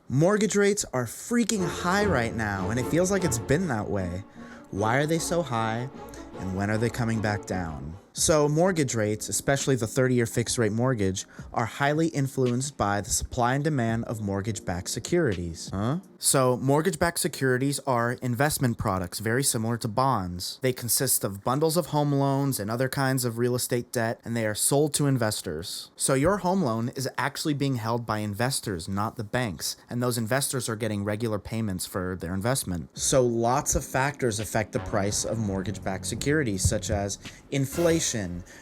Mortgage rates are freaking high right now, and it feels like it's been that way. Why are they so high, and when are they coming back down? So mortgage rates, especially the 30-year fixed rate mortgage, are highly influenced by the supply and demand of mortgage-backed securities. So mortgage-backed securities are investment products very similar to bonds. They consist of bundles of home loans and other kinds of real estate debt, and they are sold to investors. So your home loan is actually being held by investors, not the banks, and those investors are getting regular payments for their investment. So lots of factors affect the price of mortgage-backed securities, such as inflation,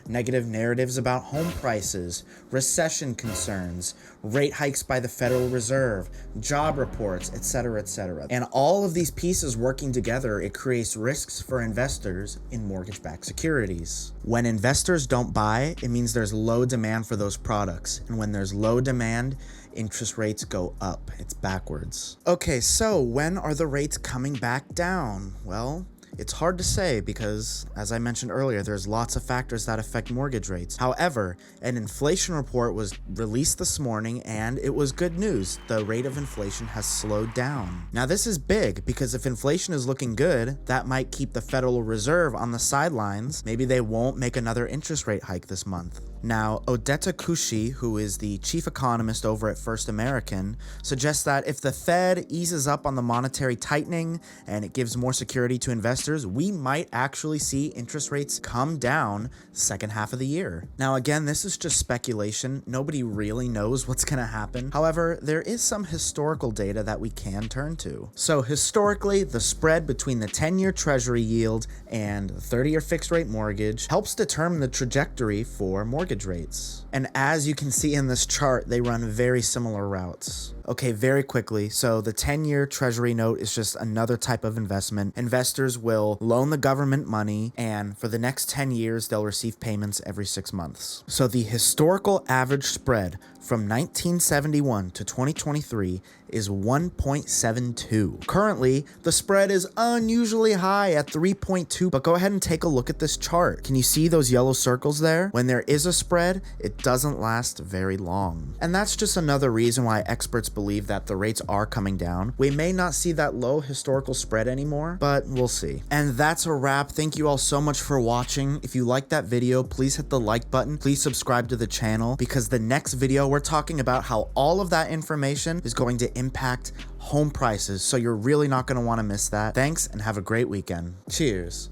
negative narratives about home prices, recession concerns, rate hikes by the Federal Reserve, job reports, etc., etc. And all of these pieces working together, it creates risks for investors in mortgage-backed securities. When investors don't buy, it means there's low demand for those products. And when there's low demand, interest rates go up. It's backwards. Okay, so when are the rates coming back down? Well, it's hard to say because, as I mentioned earlier, there's lots of factors that affect mortgage rates. However, an inflation report was released this morning and it was good news. The rate of inflation has slowed down. Now this is big because if inflation is looking good, that might keep the Federal Reserve on the sidelines. Maybe they won't make another interest rate hike this month. Now, Odeta Kushi, who is the chief economist over at First American, suggests that if the Fed eases up on the monetary tightening and it gives more security to investors, we might actually see interest rates come down second half of the year. Now, again, this is just speculation. Nobody really knows what's going to happen. However, there is some historical data that we can turn to. So historically, the spread between the 10-year treasury yield and the 30-year fixed rate mortgage helps determine the trajectory for mortgage rates. And as you can see in this chart, they run very similar routes. Okay, very quickly. So the 10-year treasury note is just another type of investment. Investors will loan the government money, and for the next 10 years, they'll receive payments every 6 months. So the historical average spread from 1971 to 2023 is 1.72. Currently, the spread is unusually high at 3.2, but go ahead and take a look at this chart. Can you see those yellow circles there? When there is a spread, it doesn't last very long. And that's just another reason why experts believe that the rates are coming down. We may not see that low historical spread anymore, but we'll see. And that's a wrap. Thank you all so much for watching. If you liked that video, please hit the like button. Please subscribe to the channel because the next video we're talking about how all of that information is going to impact home prices. So you're really not going to want to miss that. Thanks and have a great weekend. Cheers.